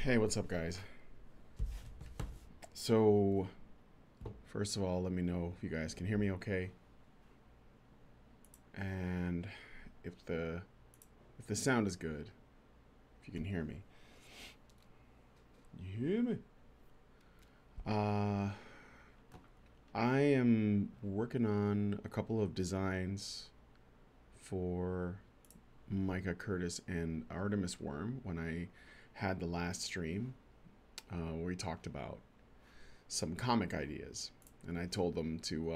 Hey, what's up, guys? So, first of all, let me know if you guys can hear me okay, and if the sound is good, if you can hear me. You hear me? Uh, I am working on a couple of designs for Micah Curtis and Artemis Worm when I had the last stream where we talked about some comic ideas, and I told them to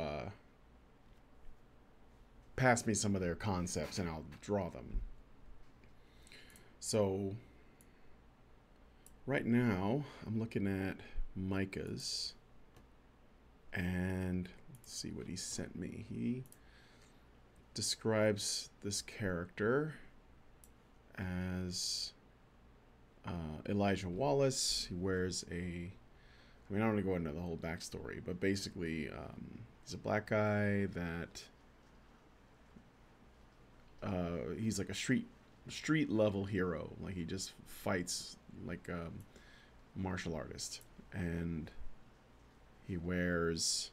pass me some of their concepts and I'll draw them. So right now I'm looking at Micah's, and let's see what he sent me. He describes this character as Elijah Wallace. He wears I don't want to go into the whole backstory, but basically, he's a black guy that he's like a street level hero. Like, he just fights like a martial artist, and he wears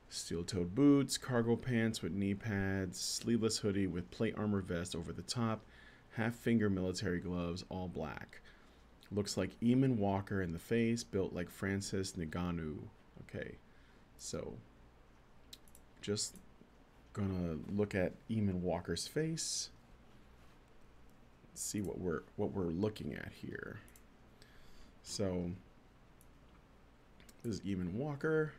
steel-toed boots, cargo pants with knee pads, sleeveless hoodie with plate armor vest over the top, half-finger military gloves, all black. Looks like Eamon Walker in the face, built like Francis Ngannou. Okay, so just gonna look at Eamon Walker's face. See what we're looking at here. So this is Eamon Walker.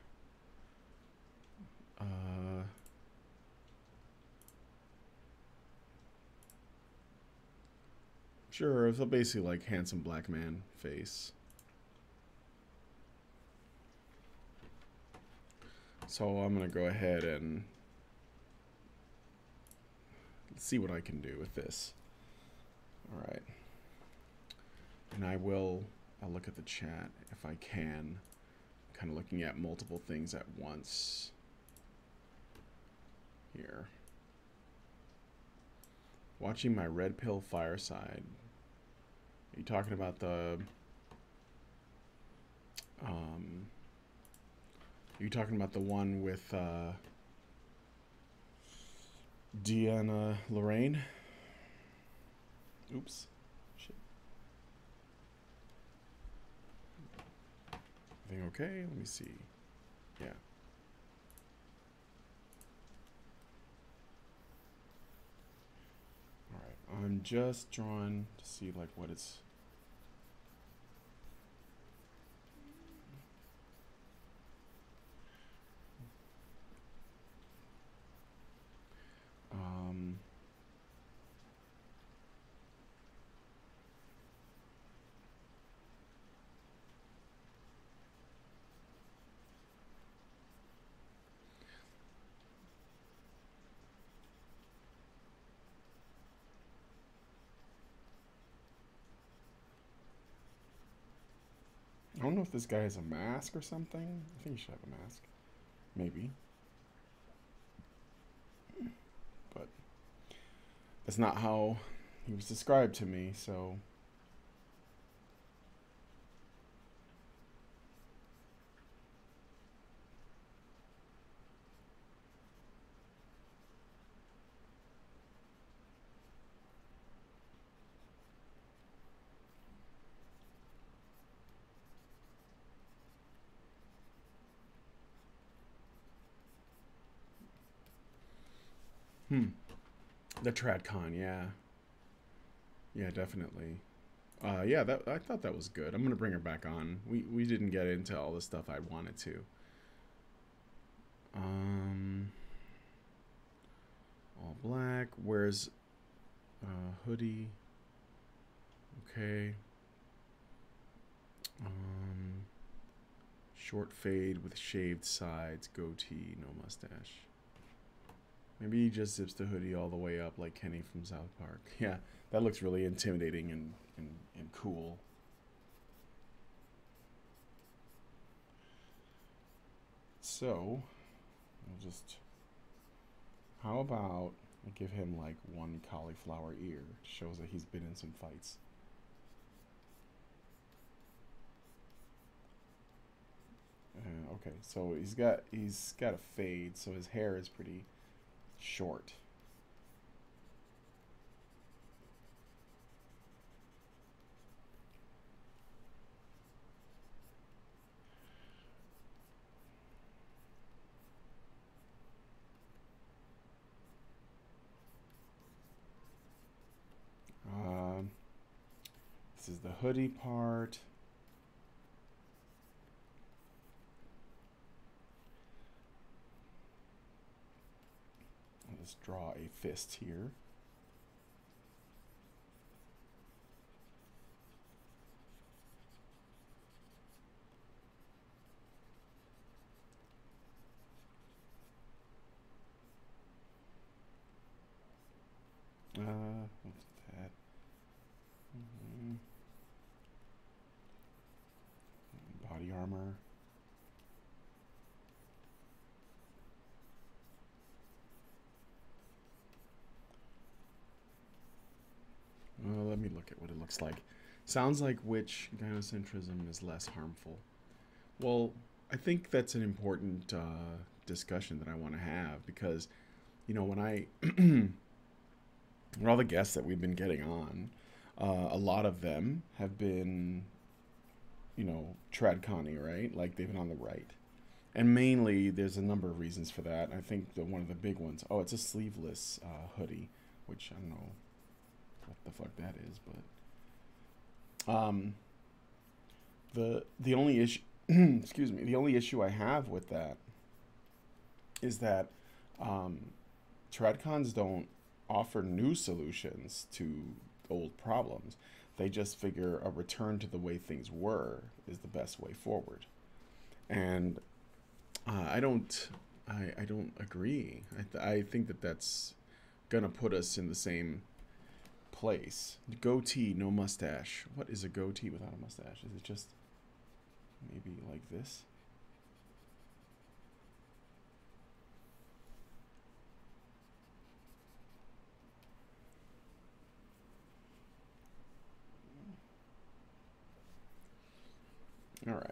Sure, so basically like handsome black man face. So I'm gonna go ahead and see what I can do with this. All right, and I'll look at the chat if I can. Kind of looking at multiple things at once here. Watching my red pill fireside. Are you talking about the one with Deanna Lorraine? Oops. Shit. Everything okay? Let me see. Yeah. Alright. I'm just drawing to see like what it's I don't know if this guy has a mask or something. I think he should have a mask. Maybe. But that's not how he was described to me, so. The TradCon, yeah. Yeah, definitely. Yeah, I thought that was good. I'm gonna bring her back on. We didn't get into all the stuff I wanted to. All black. Wears hoodie. Okay. Short fade with shaved sides, goatee, no mustache. Maybe he just zips the hoodie all the way up like Kenny from South Park. Yeah, that looks really intimidating and cool. So, how about I give him like one cauliflower ear? Shows that he's been in some fights. Okay, so he's got a fade, so his hair is pretty short. Um, this is the hoodie part. Let's draw a fist here. What's that? Mhm. Body armor. Let me look at what it looks like. Sounds like which gynocentrism is less harmful. Well, I think that's an important discussion that I want to have because, when I, all the guests that we've been getting on, a lot of them have been, tradcani, right? Like they've been on the right. And mainly, there's a number of reasons for that. I think one of the big ones, oh, it's a sleeveless hoodie, which I don't know what the fuck that is, but the only issue, excuse me, the only issue I have with that is that um, tradcons don't offer new solutions to old problems. They just figure a return to the way things were is the best way forward, and I don't. I don't agree. I think that that's gonna put us in the same place. Goatee, no mustache. What is a goatee without a mustache? Is it just maybe like this? All right.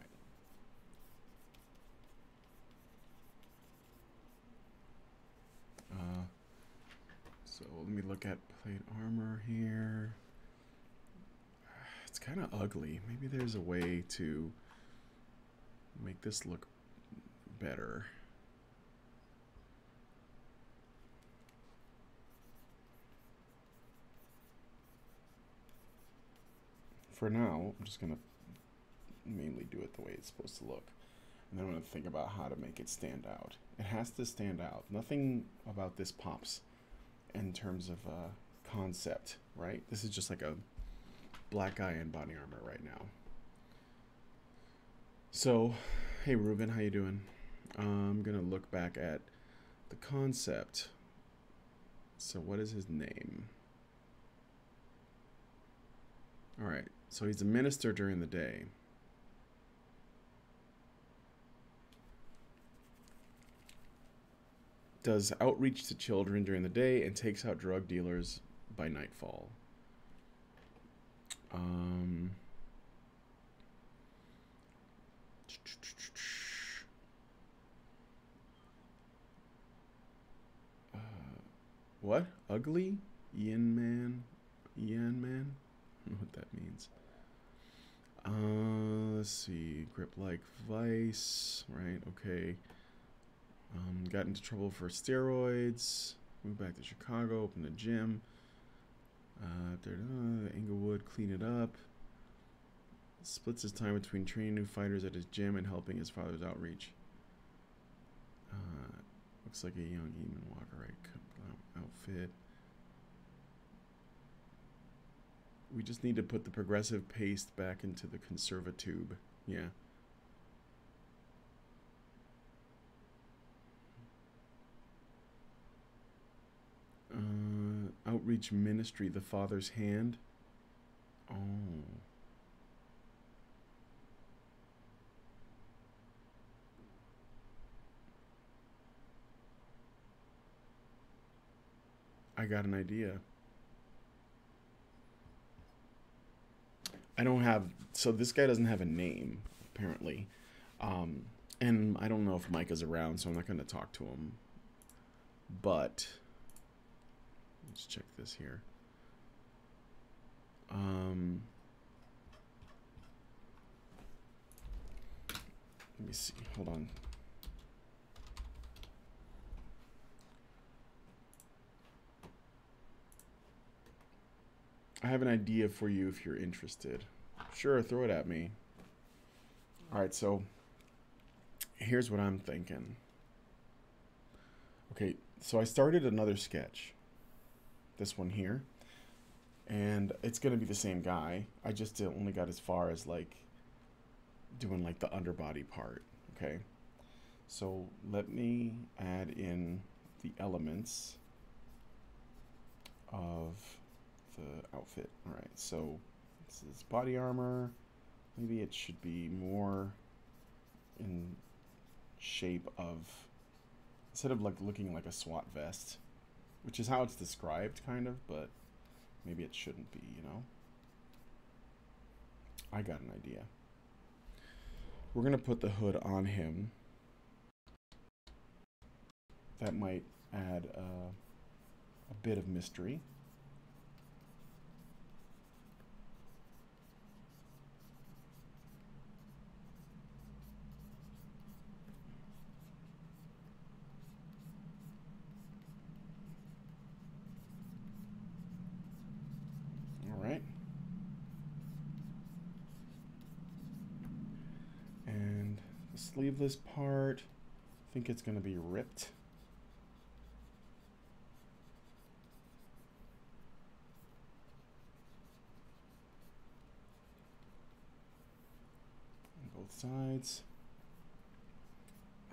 Uh, so let me look at plate armor here. It's kind of ugly. Maybe there's a way to make this look better. For now, I'm just gonna mainly do it the way it's supposed to look. And then I'm gonna think about how to make it stand out. It has to stand out. Nothing about this pops in terms of concept, right? This is just like a black guy in body armor right now. So, hey Ruben, how you doing? I'm gonna look back at the concept. So what is his name? All right, so he's a minister during the day. Does outreach to children during the day and takes out drug dealers by nightfall. Um, uh, what? Ugly? Ian man? Ian man? I don't know what that means. Let's see. Grip like vice. Right, okay. Got into trouble for steroids. Moved back to Chicago. Opened a gym. Inglewood, clean it up. Splits his time between training new fighters at his gym and helping his father's outreach. Looks like a young Eamon Walker, right? Outfit. We just need to put the progressive paste back into the conservatube. Yeah. Outreach ministry, the Father's hand. Oh. I got an idea. I don't have, so this guy doesn't have a name, apparently. And I don't know if Micah's around, so I'm not going to talk to him. But let's check this here. Let me see. Hold on. I have an idea for you if you're interested. Sure, throw it at me. All right, so here's what I'm thinking. Okay, so I started another sketch. This one here. And it's going to be the same guy. I just only got as far as like doing like the underbody part. Okay. So let me add in the elements of the outfit. All right. So this is body armor. Maybe it should be more in shape of, instead of like looking like a SWAT vest, which is how it's described kind of, but maybe it shouldn't be, you know? I got an idea. We're going to put the hood on him. That might add a bit of mystery. All right. And the sleeveless part, I think it's going to be ripped. On both sides.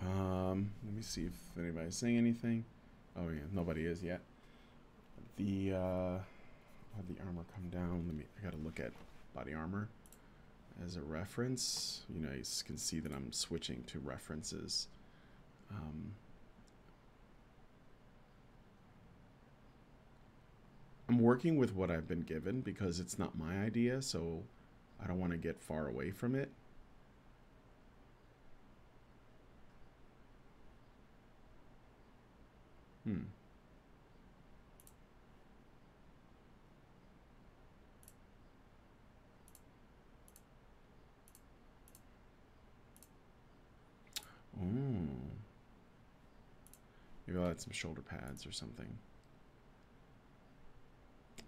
Let me see if anybody's saying anything. Oh yeah, nobody is yet. The have the armor come down. I gotta look at body armor as a reference. You know, you can see that I'm switching to references. I'm working with what I've been given because it's not my idea, so I don't want to get far away from it. Oh. Maybe I'll add some shoulder pads or something.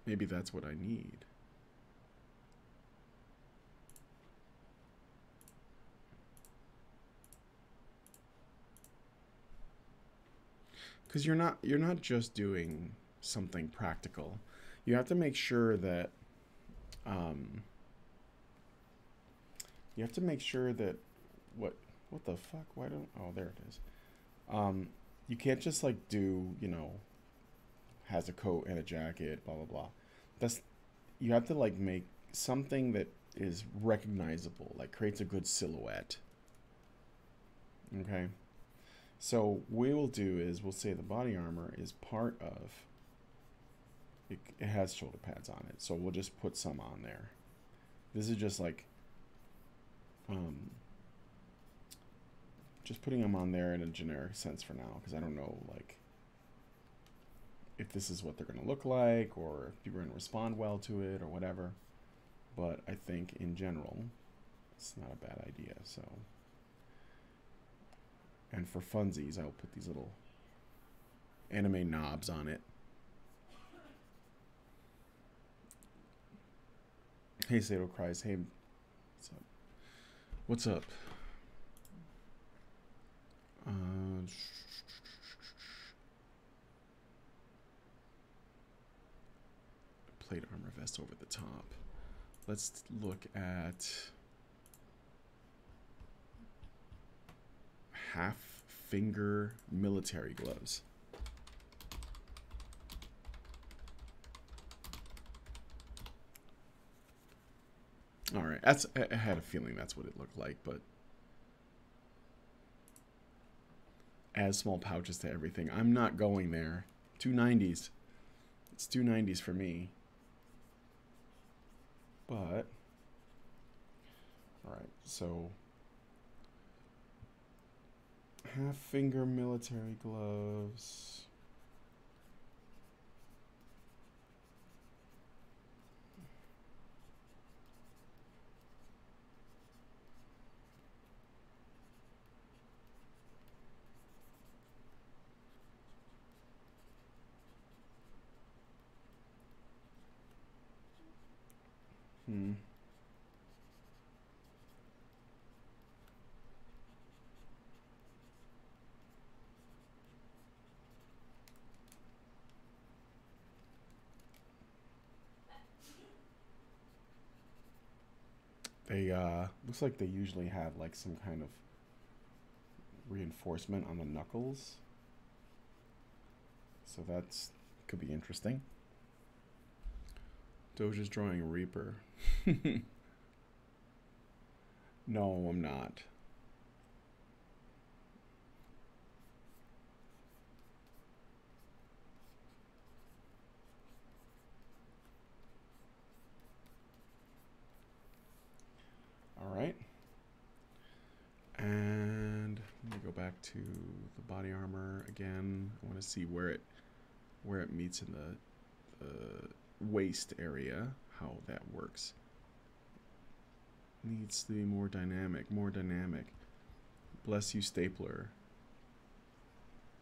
Maybe that's what I need. Because you're not just doing something practical. You have to make sure that you have to make sure that what the fuck? Why don't, oh, there it is. You can't just like do, you know, has a coat and a jacket, blah blah blah. That's, you have to like make something that is recognizable, like creates a good silhouette. Okay. So what we'll do is we'll say the body armor is part of it, it has shoulder pads on it, so we'll just put some on there. This is just like just putting them on there in a generic sense for now, because I don't know like if this is what they're going to look like or if people are going to respond well to it or whatever. But I think in general it's not a bad idea. So, and for funsies, I'll put these little anime knobs on it. Hey, Sato cries. Hey, what's up? What's up? Plate armor vest over the top. Let's look at half finger military gloves. All right, that's, I had a feeling that's what it looked like, but add small pouches to everything. I'm not going there. 290s. It's 290s for me. But all right, so Half finger military gloves. Hmm. They looks like they usually have like some kind of reinforcement on the knuckles. So that's could be interesting. Doge is drawing a Reaper. No, I'm not. All right. And let me go back to the body armor again. I want to see where it meets in the waist area, how that works. Needs to be more dynamic, more dynamic. Bless you, stapler.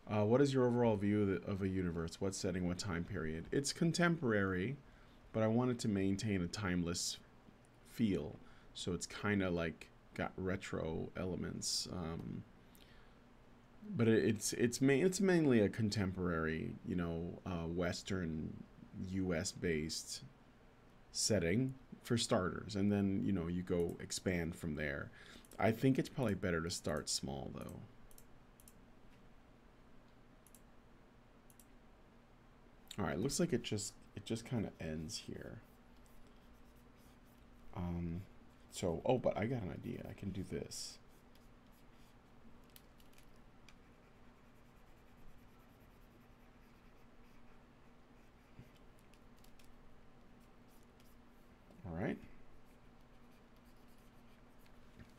What is your overall view of a universe? What setting, what time period? It's contemporary, but I wanted to maintain a timeless feel. So it's kind of like got retro elements. But it's mainly a contemporary, Western U.S. based setting for starters, and then you go expand from there. I think it's probably better to start small though. All right, looks like it just kind of ends here. So but I got an idea. I can do this. All right.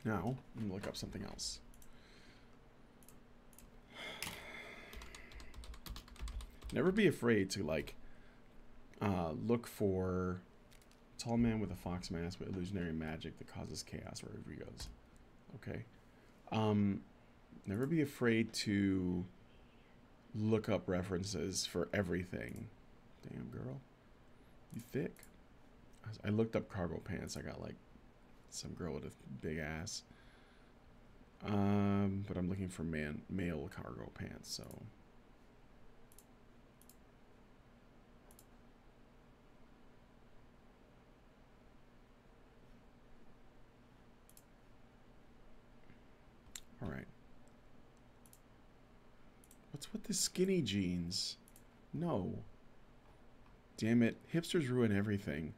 Now, I'm going to look up something else. Never be afraid to, look for tall man with a fox mask with illusionary magic that causes chaos wherever he goes. Okay. Never be afraid to look up references for everything. Damn, girl. You thick. I looked up cargo pants. I got, some girl with a big ass. But I'm looking for male cargo pants, so. All right. What's with the skinny jeans? No. Damn it. Hipsters ruin everything.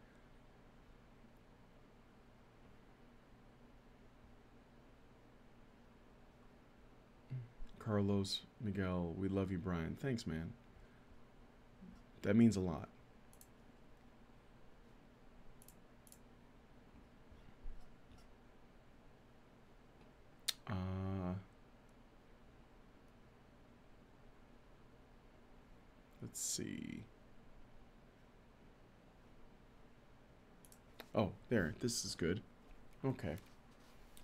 Carlos, Miguel, we love you, Brian. Thanks, man. That means a lot. Let's see. Oh, there. This is good. Okay.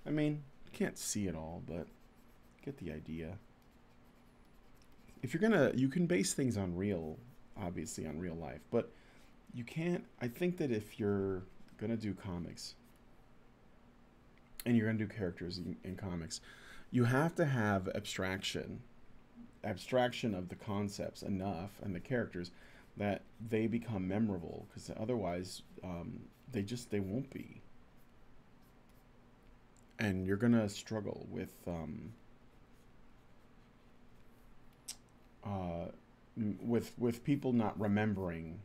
I mean, can't see it all, but get the idea. If you're gonna, you can base things on obviously on real life, but you can't. I think that if you're gonna do comics and you're gonna do characters in comics, you have to have abstraction of the concepts enough and the characters that they become memorable, because otherwise they won't be, and you're gonna struggle with people not remembering.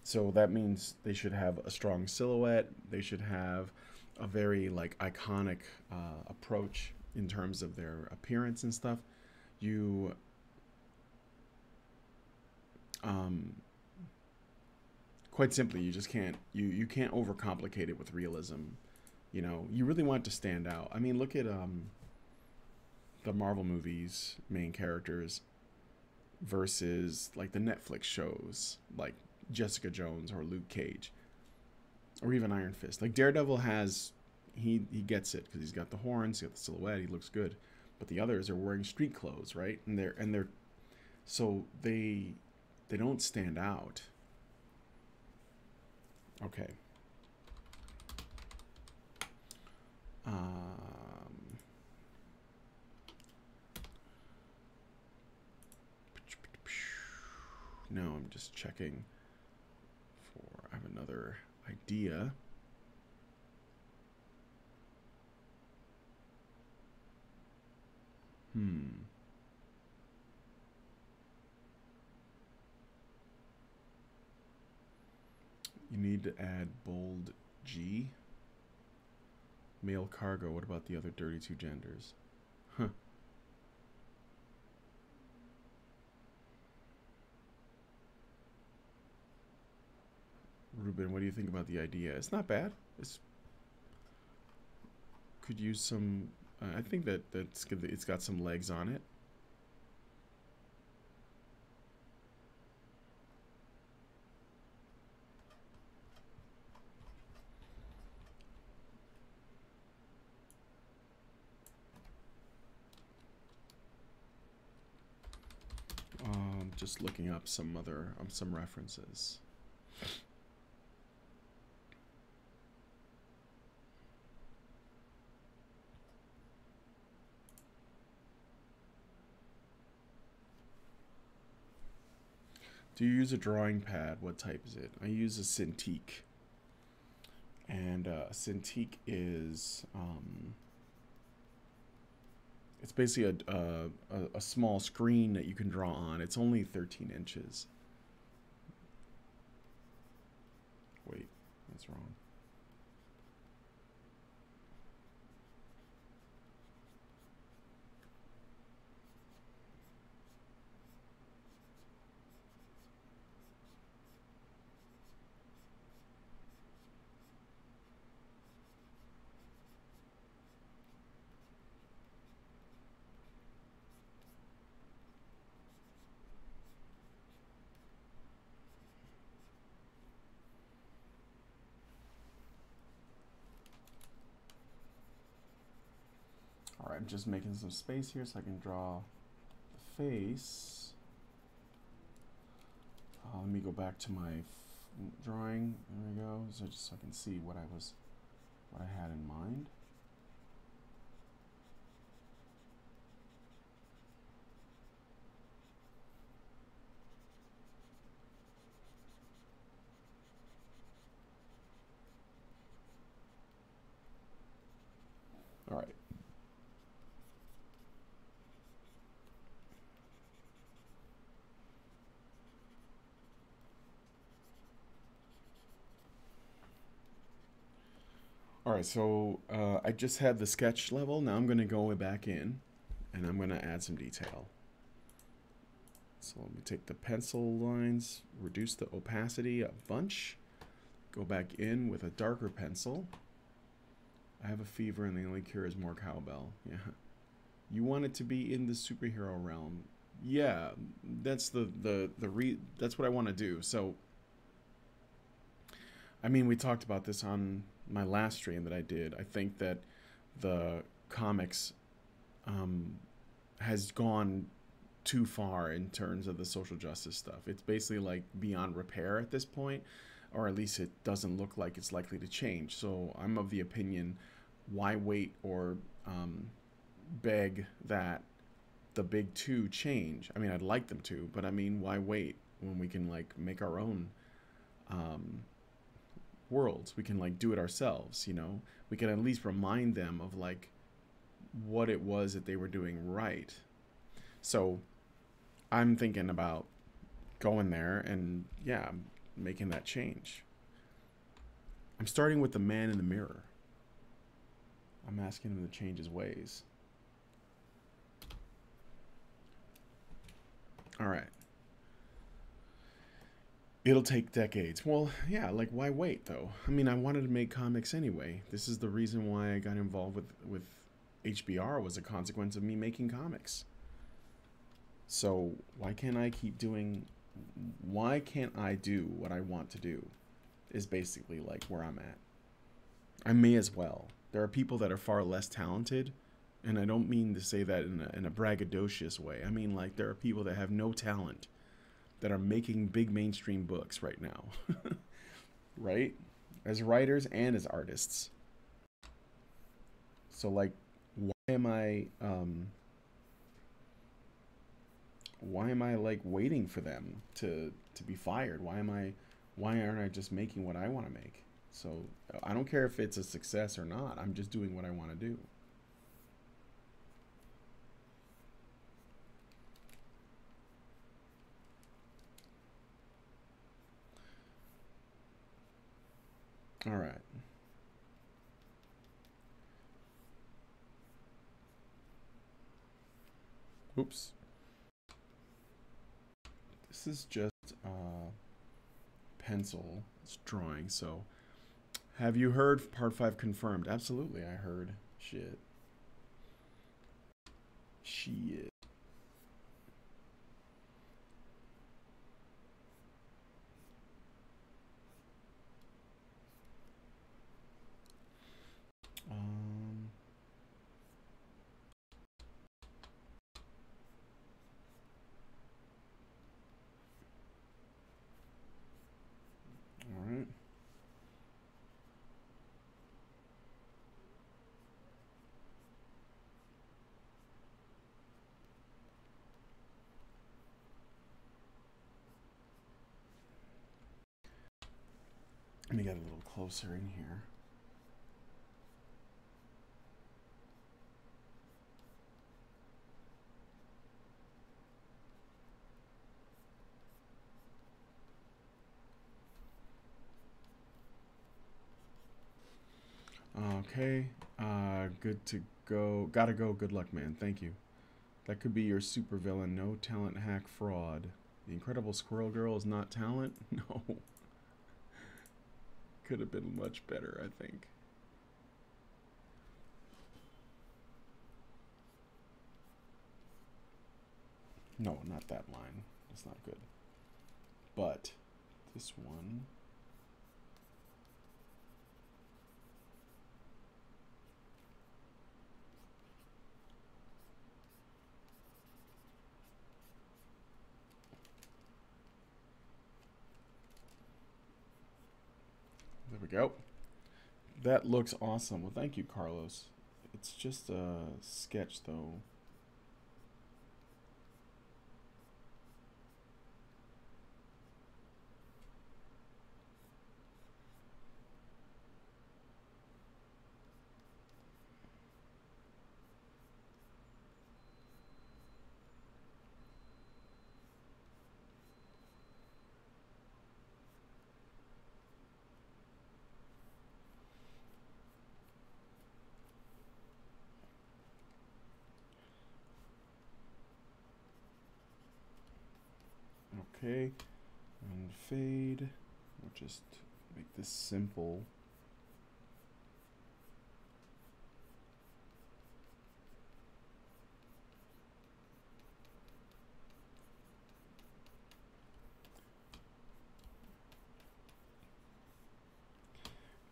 So that means they should have a strong silhouette. They should have a very iconic approach in terms of their appearance and stuff. You quite simply, you just can't you can't overcomplicate it with realism. You really want it to stand out. I mean, look at the Marvel movies main characters versus like the Netflix shows like Jessica Jones or Luke Cage or even Iron Fist. Like Daredevil has he gets it because he's got the horns, he's got the silhouette, he looks good. But the others are wearing street clothes, right? And they're so they don't stand out. Okay. No, I'm just checking for. I have another idea. You need to add bold G. Male cargo. What about the other dirty two genders? Huh. Ruben, what do you think about the idea? It's not bad. It's could use some. I think that's good. It's got some legs on it. Just looking up some other some references. Do you use a drawing pad? What type is it? I use a Cintiq. And Cintiq is it's basically a small screen that you can draw on. It's only 13 inches. Wait, that's wrong. All right, I'm just making some space here so I can draw the face. Let me go back to my drawing. There we go. So just so I can see what I had in mind. All right. All right, so I just had the sketch level. Now I'm going to go back in, and I'm going to add some detail. So let me take the pencil lines, reduce the opacity a bunch, go back in with a darker pencil. I have a fever, and the only cure is more cowbell. Yeah. You want it to be in the superhero realm. Yeah, that's that's what I want to do. So, I mean, we talked about this on my last stream that I did. I think that the comics has gone too far in terms of the social justice stuff. It's basically like beyond repair at this point, or at least it doesn't look like it's likely to change. So I'm of the opinion, why wait or beg that the big two change? I mean, I'd like them to, but I mean, why wait when we can like make our own worlds? We can like do it ourselves, you know? We can at least remind them of like what it was that they were doing right. So I'm thinking about going there and yeah, making that change. I'm starting with the man in the mirror. I'm asking him to change his ways. All right. It'll take decades. Well, yeah, like why wait though? I mean, I wanted to make comics anyway. This is the reason why I got involved with HBR was a consequence of me making comics. So why can't I keep doing? Why can't I do what I want to do? Is basically like where I'm at. I may as well. There are people that are far less talented, and I don't mean to say that in a braggadocious way. I mean, like, there are people that have no talent that are making big mainstream books right now. Right? As writers and as artists. So, like, why am I like waiting for them to be fired? Why aren't I just making what I want to make? So I don't care if it's a success or not. I'm just doing what I want to do. All right. Oops. This is just pencil. It's drawing. So, have you heard part 5 confirmed? Absolutely, I heard. Shit. Shit. Um. All right. Let me get a little closer in here. Okay. Good to go. Gotta go. Good luck, man. Thank you. That could be your supervillain. No talent hack fraud. The Incredible Squirrel Girl is not talent? No. Could have been much better, I think. No, not that line. That's not good. But this one. There we go. That looks awesome. Well, thank you, Carlos. It's just a sketch, though. Okay. And fade. We'll just make this simple.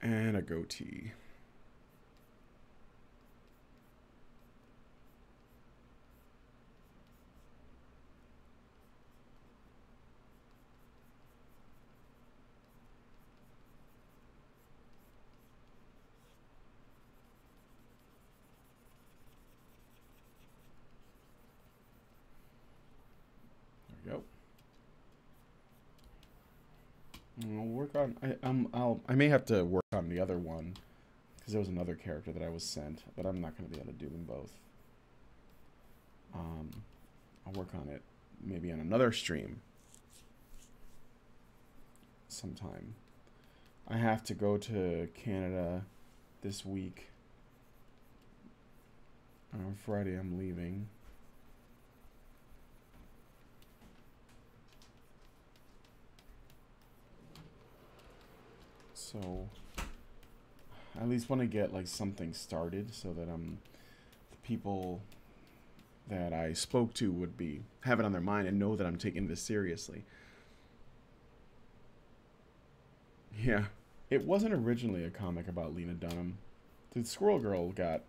And a goatee. There we go. I'll work on. I may have to work on the other one because there was another character that I was sent, but I'm not going to be able to do them both. I'll work on it maybe on another stream sometime. I have to go to Canada this week. On Friday, I'm leaving. So I at least want to get like something started so that people that I spoke to would be have it on their mind and know that I'm taking this seriously. Yeah, it wasn't originally a comic about Lena Dunham. The Squirrel Girl got...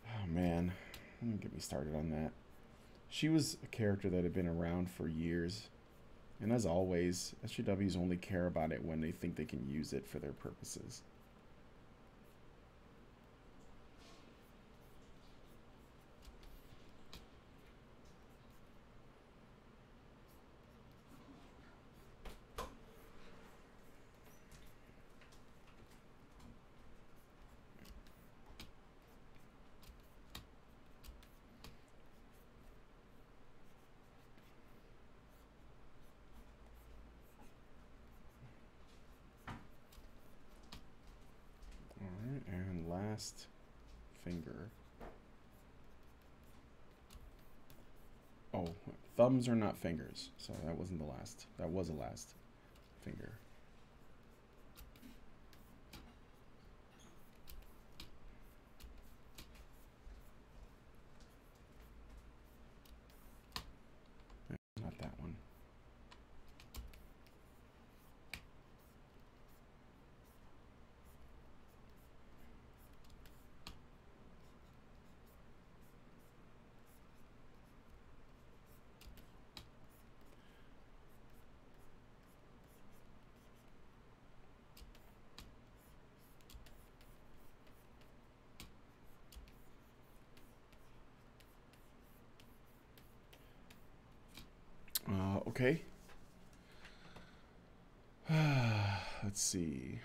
Oh man, don't get me started on that. She was a character that had been around for years. And as always, SJWs only care about it when they think they can use it for their purposes. Alright, and last finger. Oh, thumbs are not fingers, so that wasn't the last. That was the last finger. Not that one. Okay. Let's see.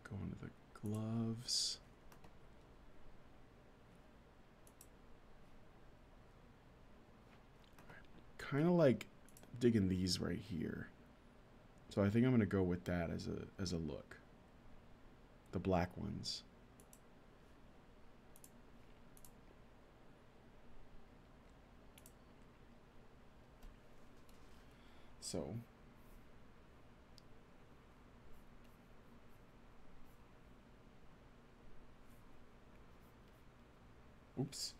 Go into the gloves. Kind of like digging these right here. So I think I'm gonna go with that as a look. The black ones. So oops.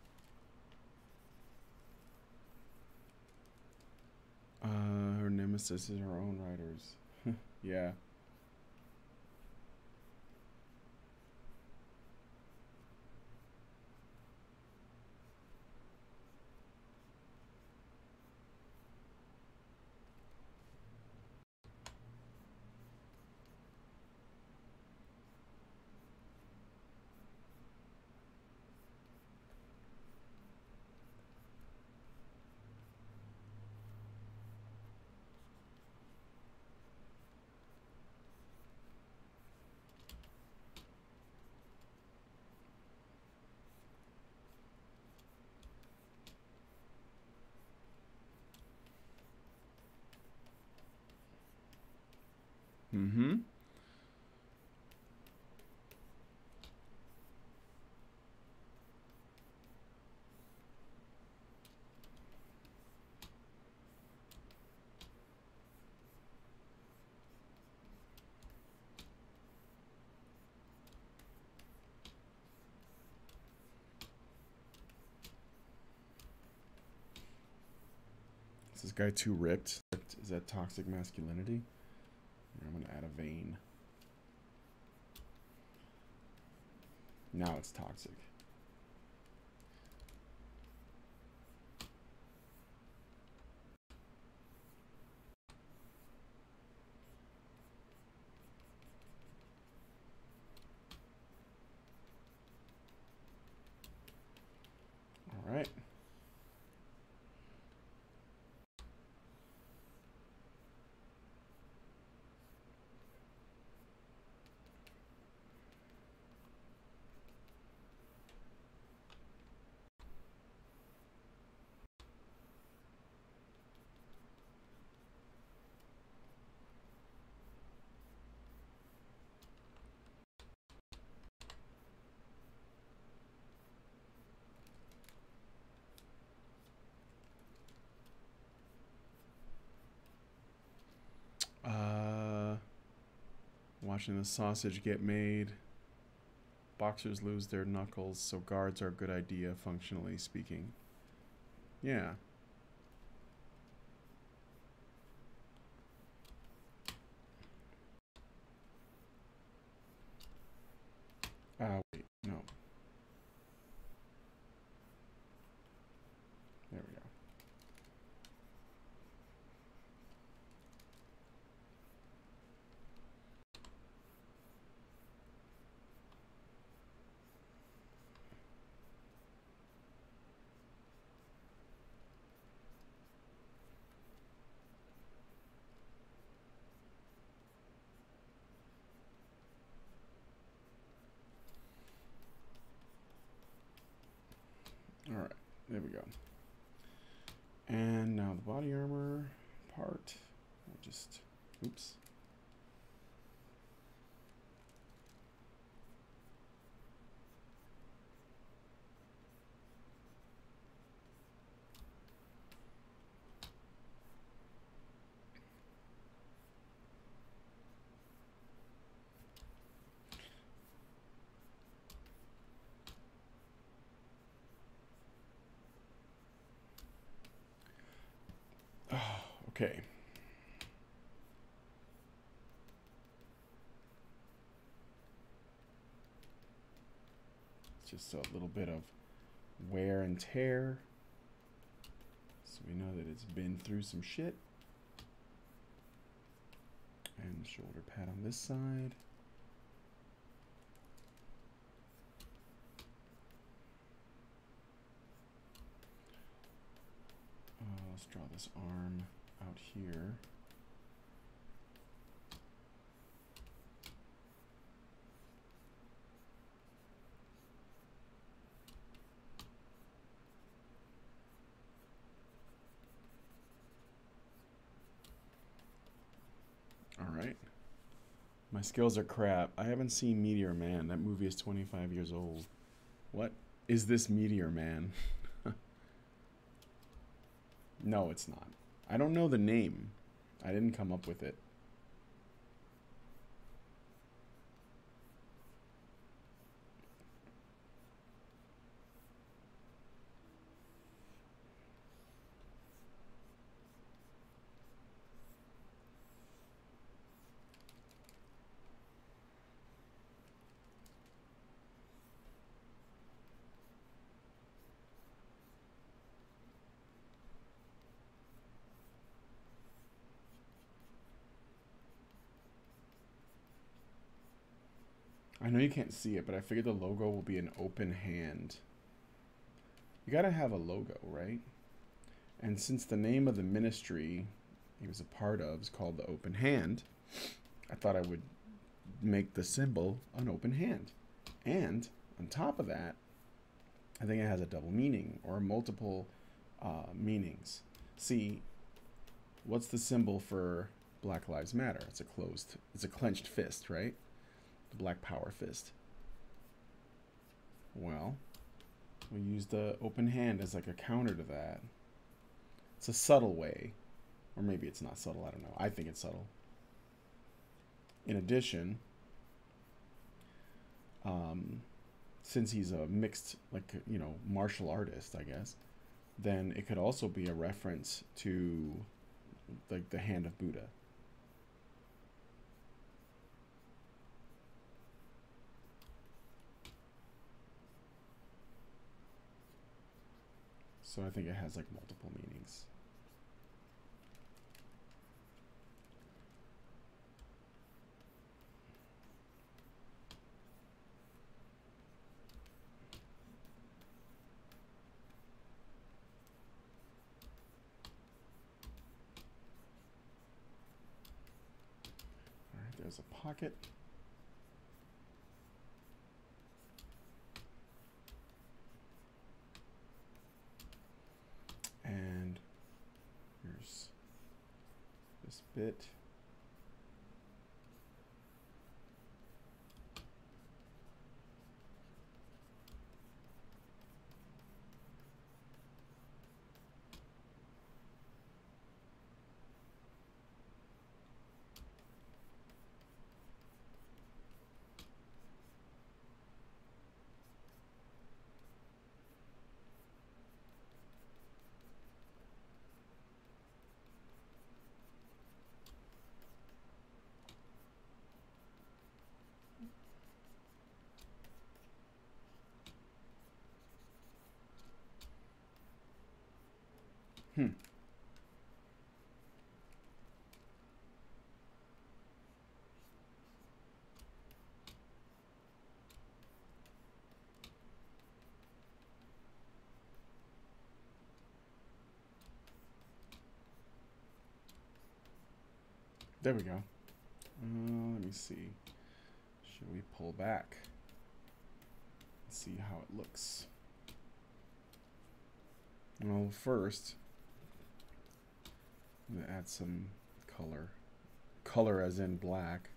Her nemesis is her own writers. Yeah. Mm-hmm. Is this guy too ripped? Is that toxic masculinity? I'm gonna add a vein. Now it's toxic. All right. Watching the sausage get made. Boxers lose their knuckles, so guards are a good idea, functionally speaking. Yeah. Wait, no. There we go. All right, there we go. And now the body armor part. I'll just, oops. Okay. It's just a little bit of wear and tear. So we know that it's been through some shit. And shoulder pad on this side. Let's draw this arm out here. All right. My skills are crap. I haven't seen Meteor Man. That movie is 25 years old. What is this Meteor Man? No, it's not. I don't know the name. I didn't come up with it. I know you can't see it, but I figured the logo will be an open hand. You gotta have a logo, right? And since the name of the ministry he was a part of is called the Open Hand, I thought I would make the symbol an open hand. And on top of that, I think it has a double meaning or multiple meanings. See, what's the symbol for Black Lives Matter? It's a clenched fist, right? The Black Power fist. Well, we use the open hand as like a counter to that. It's a subtle way, or maybe it's not subtle, I don't know. I think it's subtle. In addition, since he's a mixed, like, you know, martial artist, I guess, then it could also be a reference to like the hand of Buddha. So I think it has like multiple meanings. All right, there's a pocket. And here's this bit. Hmm. There we go. Let me see. Should we pull back? Let's see how it looks. Well, first, I'm going to add some color. Color as in black.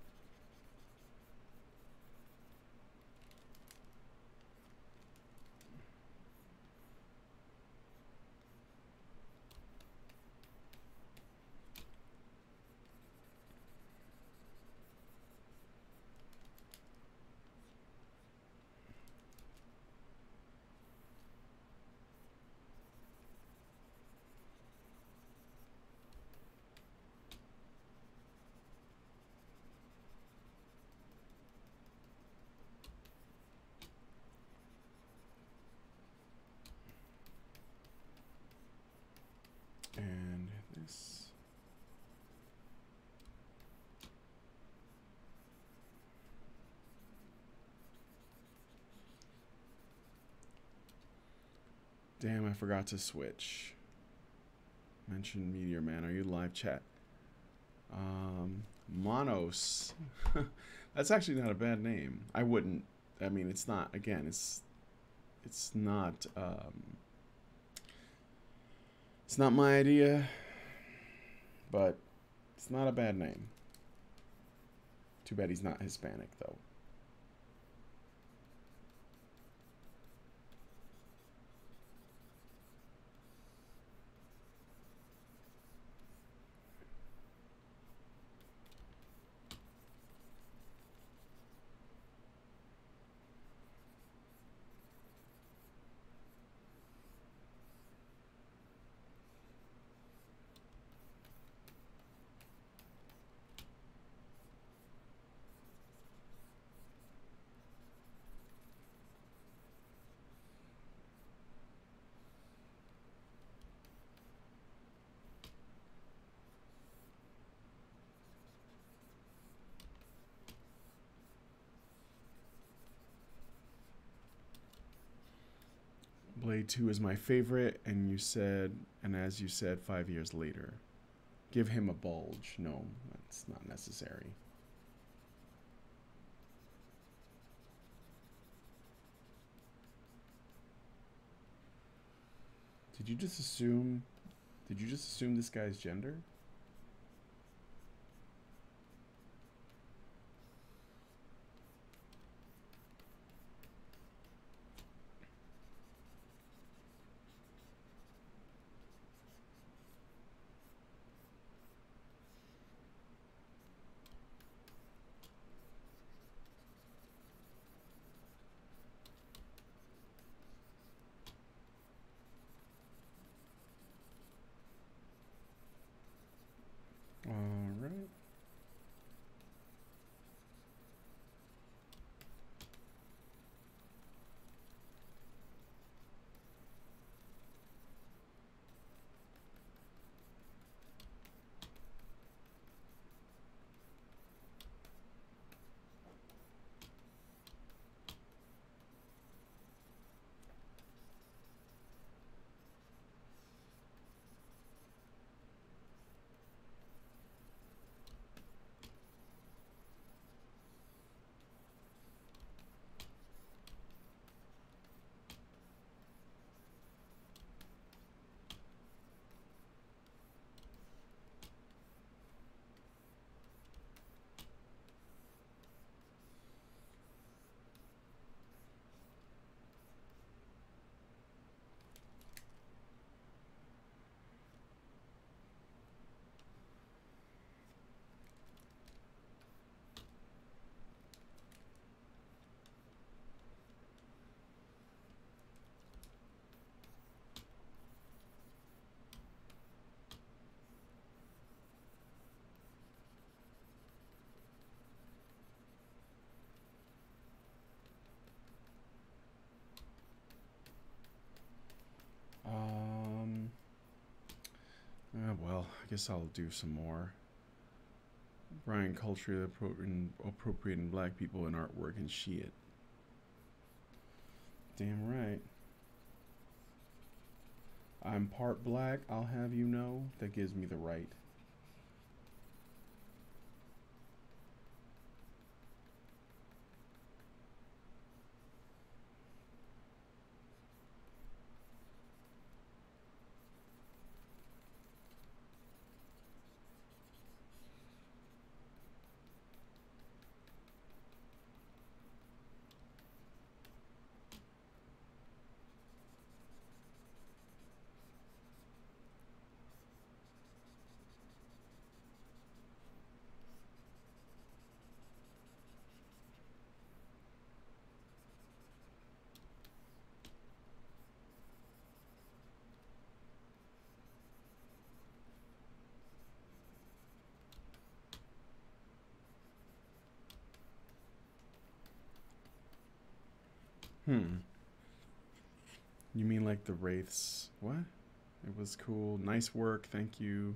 And this. Damn, I forgot to switch. Mention Meteor Man. Are you live chat? Monos. That's actually not a bad name. I wouldn't. I mean, it's not. Again, it's not. It's not my idea, but it's not a bad name. Too bad he's not Hispanic, though. Blade 2 is my favorite, and you said, and as you said, 5 years later. Give him a bulge. No, that's not necessary. Did you just assume this guy's gender? guess I'll do some more. Brian culture appropriating black people in artwork and shit. Damn right. I'm part black, I'll have you know. That gives me the right. You mean like the Wraiths? What? It was cool. Nice work. Thank you.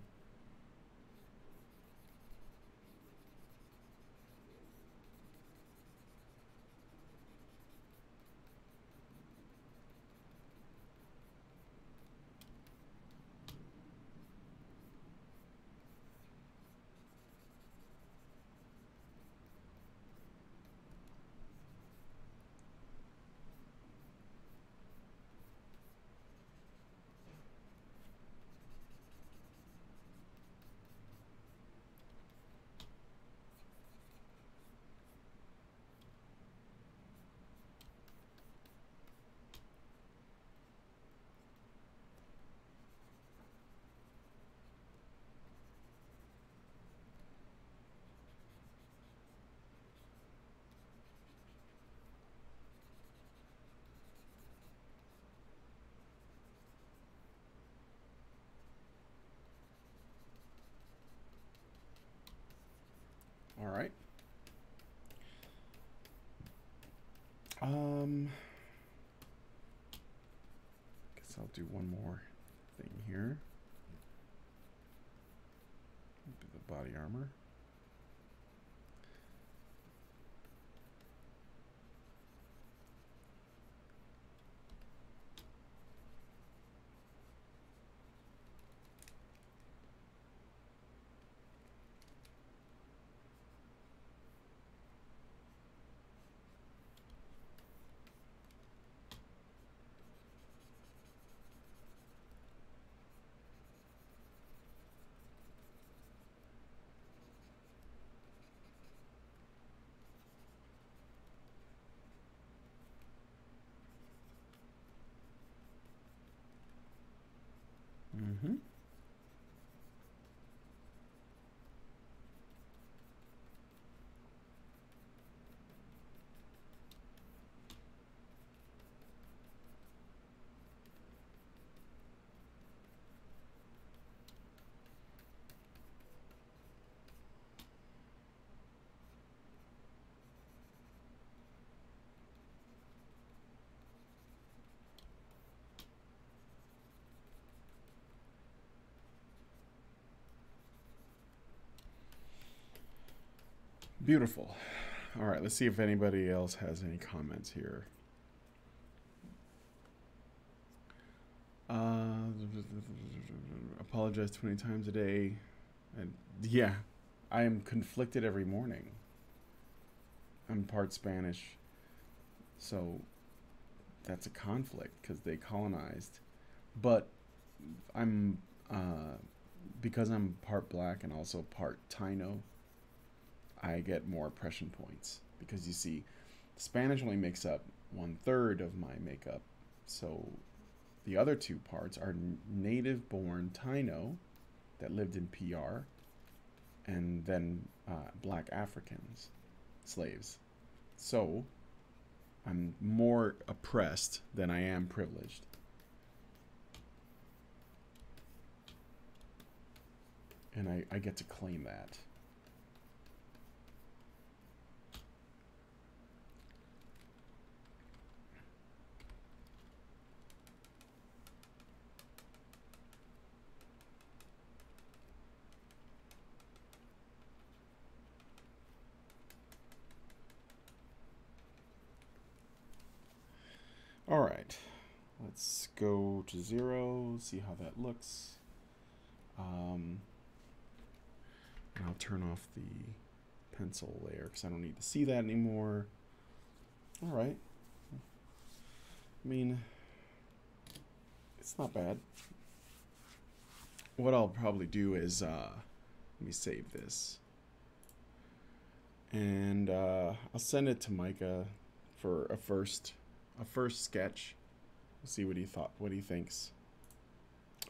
All right. Guess I'll do one more thing here. Do the body armor. Mm-hmm. Beautiful. All right, let's see if anybody else has any comments here. Apologize 20 times a day. And yeah, I am conflicted every morning. I'm part Spanish, so that's a conflict because they colonized. But I'm because I'm part black and also part Taino, I get more oppression points because you see, Spanish only makes up 1/3 of my makeup, so the other two parts are native-born Taino that lived in PR, and then black Africans, slaves. So I'm more oppressed than I am privileged. And I get to claim that. right. Let's go to 0, see how that looks. And I'll turn off the pencil layer because I don't need to see that anymore. All right. I mean, it's not bad. What I'll probably do is, let me save this. And I'll send it to Micah for a first sketch. We'll see what he thinks.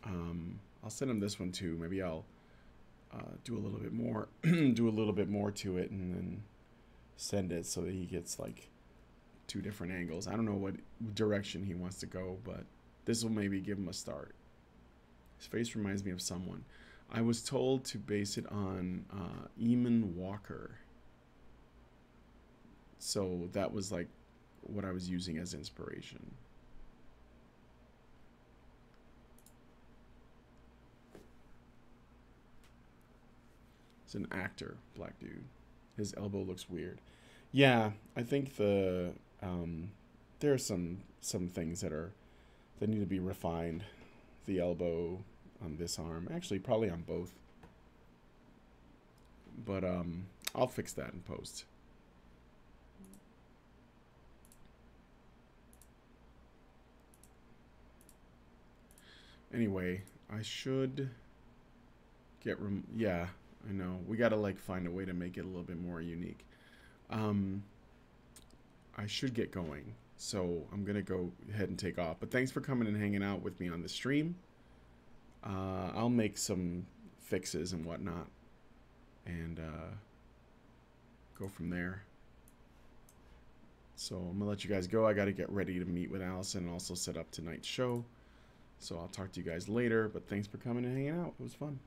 I'll send him this one too. Maybe I'll do a little bit more, do a little bit more to it, and then send it so that he gets like 2 different angles. I don't know what direction he wants to go, but this will maybe give him a start. His face reminds me of someone. I was told to base it on Eamon Walker. So that was like what I was using as inspiration. It's an actor, black dude. His elbow looks weird. Yeah, I think there are some things that need to be refined. The elbow on this arm, actually probably on both. But I'll fix that in post. Anyway, I should get yeah, I know. We got to like find a way to make it a little bit more unique. I should get going. So I'm going to go ahead and take off. But thanks for coming and hanging out with me on the stream. I'll make some fixes and whatnot. And go from there. So I'm going to let you guys go. I got to get ready to meet with Allison and also set up tonight's show. So I'll talk to you guys later. But thanks for coming and hanging out. It was fun.